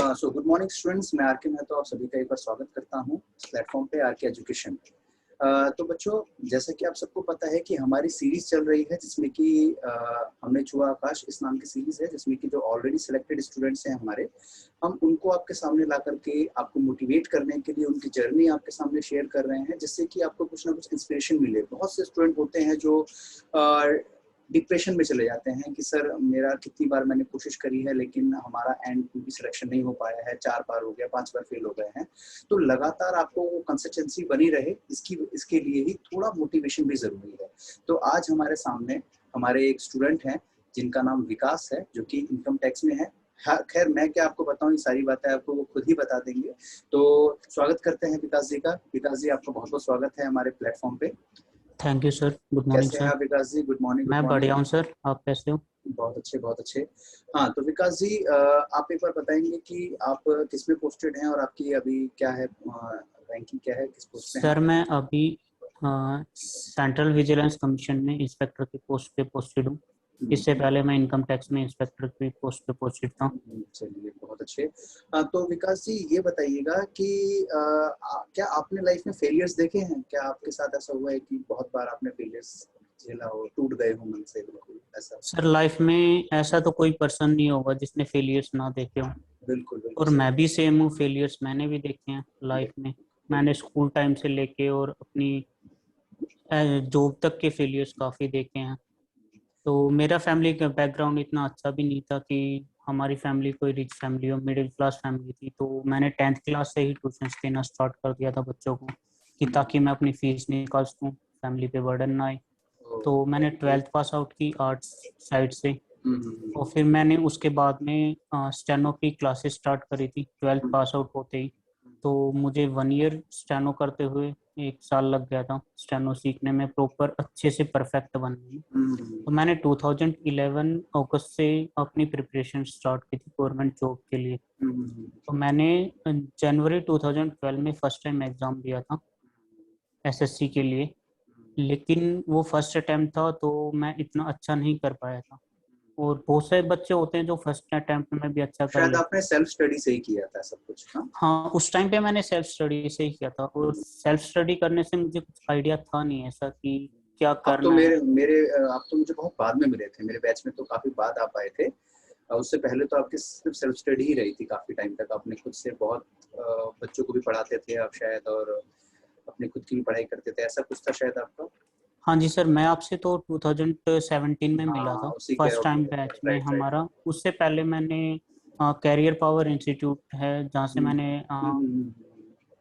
So good morning students, मैं are के मेहता आप सभी का एक बार स्वागत करता हूं इस प्लेटफॉर्म पे आर के एजुकेशन। तो बच्चों, जैसा कि आप सबको पता है कि हमारी सीरीज चल रही है जिसमें कि हमने छुआ आकाश इस नाम की सीरीज है, जिसमें कि जो ऑलरेडी सिलेक्टेड स्टूडेंट्स हैं हमारे, हम उनको आपके सामने ला करके आपको मोटिवेट करने के लिए उनकी जर्नी आपके सामने शेयर कर रहे हैं, जिससे कि आपको कुछ ना कुछ इंस्पिरेशन मिले। बहुत से स्टूडेंट होते हैं जो डिप्रेशन में चले जाते हैं कि सर मेरा कितनी बार मैंने कोशिश करी है लेकिन हमारा एंड भी सिलेक्शन नहीं हो पाया है, 4 बार हो गया, 5 बार फेल हो गए हैं। तो लगातार आपको वो कंसिस्टेंसी बनी रहे, इसके लिए ही थोड़ा मोटिवेशन भी जरूरी है। तो आज हमारे सामने हमारे एक स्टूडेंट हैं जिनका नाम विकास है, जो कि इनकम टैक्स में है। खैर मैं क्या आपको बताऊं, ये सारी बातें आपको वो खुद ही बता देंगे। तो स्वागत करते हैं विकास जी का। विकास जी, आपका बहुत बहुत स्वागत है हमारे प्लेटफॉर्म पे। Thank you sir. Good morning कैसे हैं सर। आप Vikas ji? Good morning. Good मैं मॉर्निंग। बढ़िया हूँ सर, आप कैसे हो? बहुत अच्छे, बहुत अच्छे। हाँ, तो विकास जी, आप एक बार बताएंगे कि आप किस में पोस्टेड हैं और आपकी अभी क्या है, रैंकिंग क्या है, किस पोस्ट पे हैं सर आप? मैं अभी सेंट्रल विजिलेंस कमीशन में इंस्पेक्टर की पोस्ट पे पोस्टेड हूँ। इससे पहले मैं इनकम टैक्स में इंस्पेक्टर की पोस्ट पे पोस्टेड था। चलिए, बहुत अच्छे। तो विकास जी ये बताइएगा कि क्या आपने लाइफ में फेलियर्स देखे हैं? क्या आपके साथ ऐसा हुआ है कि बहुत बार आपने फेलियर्स झेला हो, टूट गए हो मन से बिल्कुल ऐसा? सर लाइफ में ऐसा तो कोई पर्सन नहीं होगा जिसने फेलियर्स ना देखे हो, बिल्कुल बिल्कुल और सही। मैं भी सेम हूँ। फेलियर्स मैंने भी देखे हैं लाइफ में। मैंने बिल्कुल। स्कूल टाइम से लेके और अपनी जॉब तक के फेलियर्स काफ़ी देखे हैं। तो मेरा फैमिली का बैकग्राउंड इतना अच्छा भी नहीं था कि हमारी फैमिली कोई रिच फैमिली हो, मिडिल क्लास फैमिली थी। तो मैंने 10th क्लास से ही ट्यूशन देना स्टार्ट कर दिया था बच्चों को, कि ताकि मैं अपनी फीस निकाल सकूँ, फैमिली पे बर्डन ना आए। तो मैंने 12th पास आउट की आर्ट्स साइड से, और फिर मैंने उसके बाद में स्टेनो की क्लासेस स्टार्ट करी थी 12th पास आउट होते ही। तो मुझे 1 ईयर स्टेनो करते हुए 1 साल लग गया था स्टेनो सीखने में, प्रॉपर अच्छे से परफेक्ट बनने में। तो मैंने 2011 अगस्त से अपनी प्रिपरेशन स्टार्ट की थी गवर्नमेंट जॉब के लिए। तो मैंने जनवरी 2012 में फर्स्ट टाइम एग्ज़ाम दिया था एसएससी के लिए, लेकिन वो फर्स्ट अटेम्प्ट था तो मैं इतना अच्छा नहीं कर पाया था। और बहुत सारे बच्चे होते हैं जो फर्स्ट अटेम्प्ट में भी अच्छा कर शायद लेते आपने हैं। सेल्फ स्टडी से ही किया था सब कुछ, हाँ? हाँ, उस टाइम पे मैंने सेल्फ स्टडी से ही किया था, और सेल्फ स्टडी करने से मुझे कुछ आइडिया था नहीं ऐसा कि क्या आप तो करना है। आप तो मुझे बहुत बाद में मिले थे, मेरे बैच में तो काफी बाद आप आए थे। उससे पहले तो आपकी सिर्फ सेल्फ स्टडी ही रही थी काफी टाइम तक। आपने खुद से बहुत बच्चों को भी पढ़ाते थे आप शायद, और अपनी खुद की भी पढ़ाई करते थे, ऐसा कुछ था शायद आपका। हाँ जी सर, मैं आपसे तो 2017 में मिला हाँ, था उसी के। फर्स्ट टाइम बैच में राइट राइट। हमारा। उससे पहले मैंने कैरियर पावर इंस्टीट्यूट है जहाँ से मैंने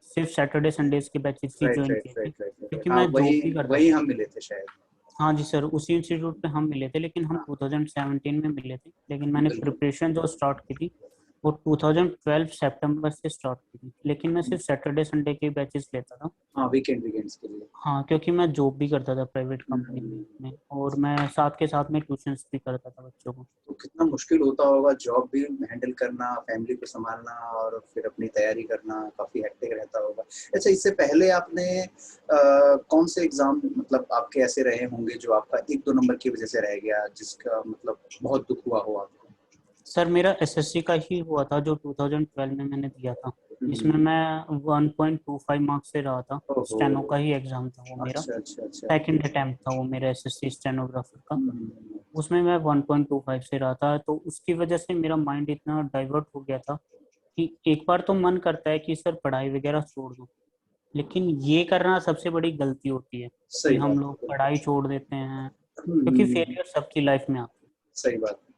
सिर्फ सैटरडे संडेज के बैचेस ही राइट ज्वाइन राइट किए थे, राइट राइट। क्योंकि हाँ, मैं वही जॉब भी करता वही था। हम मिले थे शायद। हाँ जी सर, उसी इंस्टीट्यूट पे हम मिले थे, लेकिन हम हाँ, 2017 में मिले थे। लेकिन मैंने बिल्कुल। प्रिपरेशन जो स्टार्ट की थी वो 2012 सितंबर से स्टार्ट की थी, लेकिन मैं सिर्फ सैटरडे संडे के बैचेस लेता था। हाँ, वीकेंड्स के लिए। हाँ, क्योंकि मैं जॉब भी करता था प्राइवेट कंपनी में, और मैं साथ के साथ में ट्यूशंस भी करता था बच्चों को। तो कितना मुश्किल होता होगा जॉब भी हैंडल करना, फैमिली को संभालना और फिर अपनी तैयारी करना, काफी हेक्टिक रहता होगा। अच्छा, इससे पहले आपने कौन से एग्जाम, मतलब आपके ऐसे रहे होंगे जो आपका 1-2 नंबर की वजह से रह गया, जिसका मतलब बहुत दुख हुआ हो आपको? सर मेरा एसएससी का ही हुआ था जो 2012 में मैंने दिया था। इसमें हम्म। मैं 1.25 मार्क्स से रहा था। ओहो। स्टेनो का ही एग्जाम था वो मेरा। अच्छा अच्छा अच्छा। सेकंड अटेम्प्ट था वो मेरा एसएससी स्टेनोग्राफर का। हम्म। उसमें मैं 1.25 से रहा था, तो उसकी वजह से मेरा माइंड इतना डाइवर्ट हो गया था कि एक बार तो मन करता है कि सर पढ़ाई वगैरह छोड़ दो, लेकिन ये करना सबसे बड़ी गलती होती है कि सही हम बात लोग है, पढ़ाई बिल्कुल। छोड़ देते हैं, क्योंकि फेलियर सबकी लाइफ में आता सही बात है।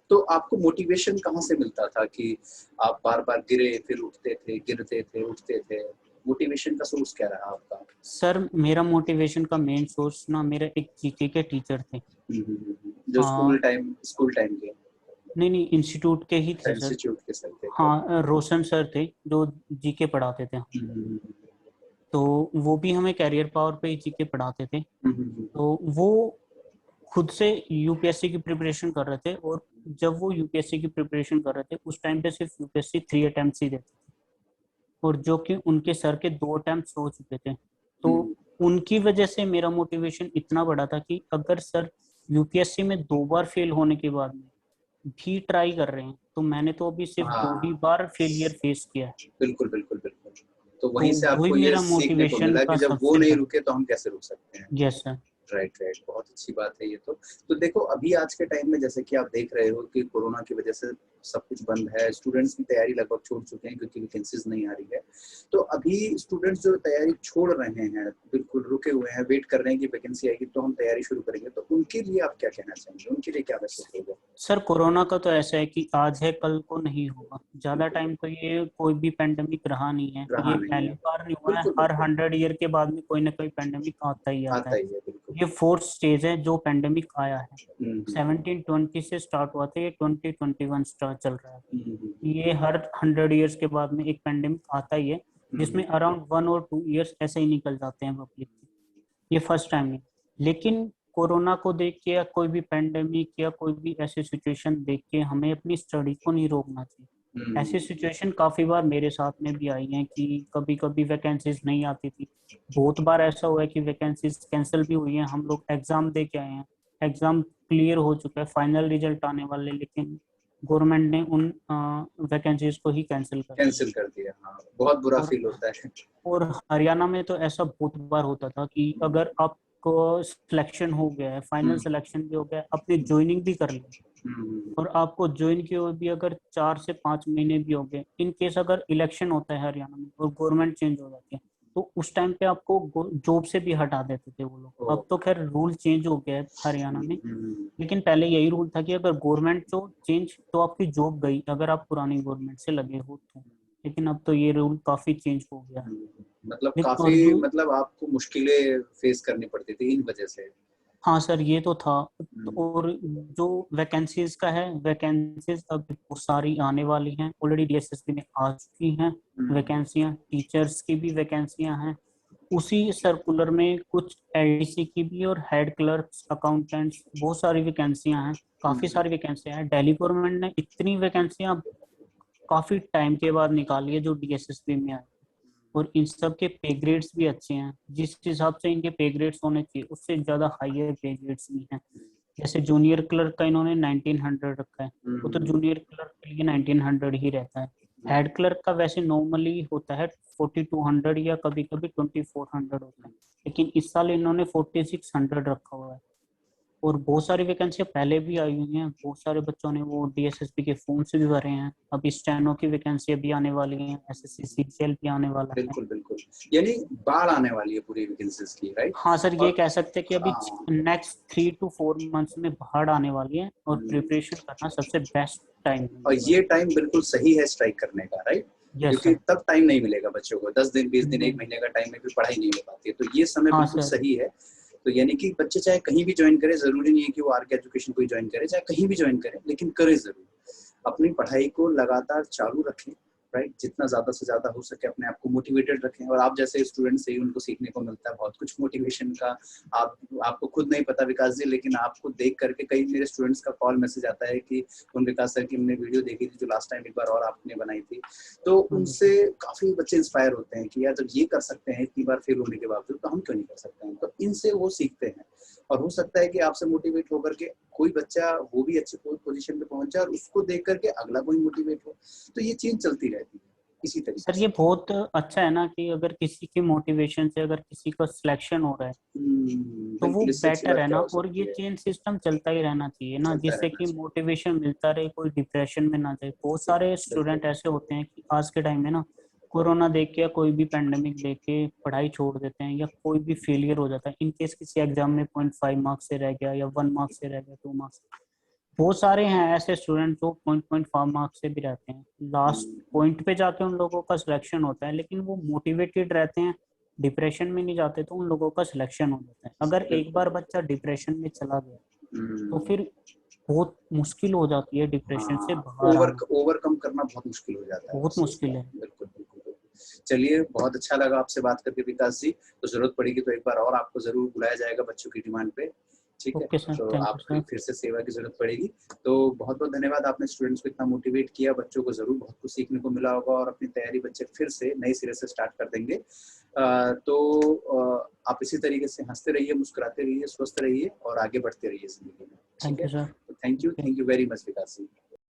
तो आपको मोटिवेशन कहाँ से मिलता था कि आप बार बार गिरे फिर उठते थे, गिरते थे उठते थे? मोटिवेशन का सोर्स क्या रहा आपका? है। सर मेरा मोटिवेशन का मेन सोर्स ना मेरे एक जीके के टीचर थे। जो हाँ, स्कूल टाइम के? नहीं नहीं, इंस्टीट्यूट के ही थे सर। इंस्टीट्यूट के सर थे? हाँ, रोशन सर थे जो जीके पढ़ाते थे। तो वो भी हमें कैरियर पावर पे ही जीके पढ़ाते थे। तो वो खुद से यूपीएससी की प्रिपरेशन कर रहे थे, और जब वो यूपीएससी की प्रिपरेशन कर रहे थे उस टाइम पे सिर्फ यूपीएससी 3 अटेम्प्ट ही देते थे, और जो कि उनके सर के 2 अटेम्प्ट हो चुके थे। तो उनकी वजह से मेरा मोटिवेशन इतना बढ़ा था कि अगर सर यूपीएससी में 2 बार फेल होने के बाद में भी ट्राई कर रहे हैं, तो मैंने तो अभी सिर्फ 2 ही हाँ, बार फेलियर फेस किया है। बिल्कुल बिल्कुल बिल्कुल। तो तो वहीं से वही आपको ये मेरा सीखने को मोटिवेशन मिला का कि जब वो सबसे नहीं बड़ा। रुके तो हम कैसे रुक सकते हैं। Yes sir. राइट राइट, बहुत अच्छी बात है ये तो देखो अभी आज के टाइम में जैसे कि आप देख रहे हो कि कोरोना की वजह से सब कुछ बंद है, स्टूडेंट्स की तैयारी लगभग छोड़ चुके हैं क्योंकि वैकेंसीज नहीं आ रही है। तो अभी स्टूडेंट्स जो तैयारी छोड़ रहे हैं, बिल्कुल रुके हुए हैं, वेट कर रहे हैं कि वैकेंसी आएगी तो हम तैयारी शुरू करेंगे, तो उनके लिए आप क्या कहना चाहेंगे, उनके लिए क्या मैसेज होगा? सर कोरोना का तो ऐसा है कि आज है कल को नहीं होगा, ज्यादा बिल्कुल टाइम तो ये कोई भी पेंडेमिक रहा नहीं है, रहा ये नहीं है। पहली बार नहीं हुआ है, बिल्कुल हर बिल्कुल 100 ईयर के बाद में कोई ना कोई पेंडेमिक आता ही आता आता है। ही है, बिल्कुल। ये फोर्थ स्टेज है जो पेंडेमिक आया है। हम्म 1720 से स्टार्ट हुआ था, ये 2021 स्टार्ट चल रहा है। हम्म हम्म ये हर 100 ईयर्स के बाद में एक पेंडेमिक आता ही है, हम्म जिसमें अराउंड 1 और 2 ईयर्स ऐसे ही निकल जाते हैं पब्लिक के। ये फर्स्ट टाइम है। लेकिन कोरोना को देख के या कोई भी पेंडेमिक या कोई भी ऐसी सिचुएशन देख के हमें अपनी स्टडी को नहीं रोकना चाहिए। ऐसी हम्म सिचुएशन काफी बार मेरे साथ में भी आई हैं कि कभी कभी वैकेंसीज नहीं आती थी। बहुत बार ऐसा हुआ है कि वैकेंसीज कैंसिल भी हुई हैं, हम लोग एग्जाम दे के आए हैं, एग्जाम क्लियर हो चुका है, फाइनल रिजल्ट आने वाले, लेकिन गवर्नमेंट ने उन वैकेंसीज को ही कैंसिल कर दिया। कैंसिल कर दिया, हाँ, बहुत बुरा और फील होता है। और हरियाणा में तो ऐसा बहुत बार होता था कि अगर आपको सिलेक्शन हो गया है, फाइनल हम्म सिलेक्शन भी हो गया है, आपने ज्वाइनिंग भी कर ली हम्म और आपको ज्वाइन किए हुए भी अगर 4 से 5 महीने भी हो गए, इन केस अगर इलेक्शन होता है हरियाणा में और गवर्नमेंट चेंज हो जाती है, तो उस टाइम पे आपको जॉब से भी हटा देते थे वो लोग। ओ, अब तो खैर रूल चेंज हो गया है हरियाणा में, हम्म, लेकिन पहले यही रूल था कि अगर गवर्नमेंट जो चेंज तो आपकी जॉब गई अगर आप पुरानी गवर्नमेंट से लगे हो तो। लेकिन अब तो ये रूल काफी चेंज हो गया है। मतलब लेकिन काफी, और जो, मतलब आपको मुश्किलें फेस करनी पड़ती थी इन वजह से। हाँ सर ये तो था। तो हम्म और जो वैकेंसीज का है, वैकेंसीज अब बहुत सारी आने वाली हैं, ऑलरेडी डीएसएसबी में आ चुकी हैं हम्म वैकेंसियां, टीचर्स की भी वैकेंसियां हैं। उसी सर्कुलर में कुछ एलडीसी की भी और हेड क्लर्क्स, अकाउंटेंट्स, बहुत सारी वैकेंसियां हैं। काफी हम्म सारी वैकेंसियां हैं, दिल्ली गवर्नमेंट ने इतनी वैकेंसियां काफी टाइम के बाद निकाली है जो डीएसएसबी में आई। और इन सब के पे ग्रेड्स भी अच्छे हैं, जिस हिसाब से इनके पे ग्रेड्स होने चाहिए उससे ज्यादा हाईयर पे ग्रेड्स भी हैं। जैसे जूनियर क्लर्क का इन्होंने 1900 रखा है, वो तो हम्म जूनियर क्लर्क के लिए 1900 ही रहता है। हेड क्लर्क का वैसे नॉर्मली होता है 4200 या कभी कभी 2400 होता है, लेकिन इस साल इन्होंने 4600 रखा हुआ है। और बहुत सारी वैकेंसियां पहले भी आई हुई हैं, बहुत सारे बच्चों ने वो डीएसएसपी के फॉर्म से भी भरे हैं। अब स्टेनो की वैकेंसी भी आने वाली है, एसएससी सीजीएल भी आने वाला है। बिल्कुल बिल्कुल, यानी बाढ़ आने वाली है पूरी वैकेंसीज की, राइट। हाँ सर, ये और कह सकते हैं कि अभी हाँ, नेक्स्ट 3 to 4 मंथ्स में बाढ़ आने वाली है और प्रिपरेशन करना सबसे बेस्ट टाइम है और ये ये वाला। टाइम बिल्कुल सही है स्ट्राइक करने का, राइट। यस क्योंकि सर। तब टाइम नहीं मिलेगा बच्चों को, 10 दिन 20 दिन एक नहीं। महीने का टाइम में भी पढ़ाई नहीं हो पाती है, तो ये समय हाँ बिल्कुल सर। सही है। तो यानी कि बच्चे चाहे कहीं भी ज्वाइन करे, जरूरी नहीं है कि वो आर के एजुकेशन को ही ज्वाइन करे, चाहे कहीं भी ज्वाइन करे, लेकिन करे जरूर, अपनी पढ़ाई को लगातार चालू रखें, राइट। जितना ज्यादा से ज्यादा हो सके अपने आप को मोटिवेटेड रखें, और आप जैसे स्टूडेंट से ही उनको सीखने को मिलता है बहुत कुछ मोटिवेशन का। आपको खुद नहीं पता विकास जी, लेकिन आपको देख करके कई मेरे स्टूडेंट्स का कॉल मैसेज आता है कि उन विकास सर की हमने वीडियो देखी थी जो लास्ट टाइम एक बार और आपने बनाई थी, तो हाँ जी उनसे सर। काफी बच्चे इंस्पायर होते हैं कि यार जब ये कर सकते हैं इतनी बार फेल होने के बावजूद, तो हम क्यों नहीं कर सकते हैं। तो इनसे वो सीखते हैं, और हो सकता है कि आपसे मोटिवेट होकर के कोई बच्चा वो भी अच्छे पोजीशन पे पहुंच जाए और उसको देख करके अगला कोई मोटिवेट हो। तो ये चीज चलती रहती है इसी तरीके सर ये से। बहुत अच्छा है ना कि अगर किसी की मोटिवेशन से अगर किसी का सिलेक्शन हो रहा है तो वो बिल्कुल, इससे अच्छी बेटर बात है क्या ना। हो और सकती ये है। चेन सिस्टम चलता ही रहना चाहिए ना, चलता जिससे रहना कि चाहिए। मोटिवेशन मिलता रहे, कोई डिप्रेशन में ना जाए। बहुत सारे बिल्कुल। स्टूडेंट ऐसे होते हैं कि आज के टाइम में ना कोरोना देख के या कोई भी पेंडेमिक देख के पढ़ाई छोड़ देते हैं, या कोई भी फेलियर हो जाता है इन केस किसी एग्जाम में 0.5 मार्क्स से रह गया या 1 मार्क्स से रह गया, 2 मार्क्स। बहुत सारे हैं ऐसे स्टूडेंट जो 0.5 मार्क्स से भी रहते हैं, लास्ट हम्म, पॉइंट पे जाके उन लोगों का सिलेक्शन होता है, लेकिन वो मोटिवेटेड रहते हैं, डिप्रेशन में नहीं जाते, तो उन लोगों का सिलेक्शन हो जाता है। अगर एक बिल्कुल बार बिल्कुल। बच्चा डिप्रेशन में चला गया तो हम्म, फिर बहुत मुश्किल हो जाती है डिप्रेशन से हाँ, बाहर आना। ओवरकम करना बहुत मुश्किल हो जाता है बहुत उस चीज मुश्किल का। है। बिल्कुल बिल्कुल बिल्कुल। चलिए, बहुत अच्छा लगा आपसे बात करके विकास जी। तो जरूरत पड़ेगी तो एक बार और आपको जरूर बुलाया जाएगा बच्चों की डिमांड पे। ठीक है, ओके सर, तो थैंक यू आपकी सर। फिर से सेवा की जरूरत पड़ेगी। तो बहुत बहुत धन्यवाद, आपने स्टूडेंट्स को इतना मोटिवेट किया, बच्चों को जरूर बहुत कुछ सीखने को मिला होगा और अपनी तैयारी बच्चे फिर से नए सिरे से स्टार्ट कर देंगे। आप इसी तरीके से हंसते रहिए, मुस्कुराते रहिए, स्वस्थ रहिए और आगे बढ़ते रहिए जिंदगी में। ठीक थैंक है, यू सर। तो thank okay. You very much Vikas ji.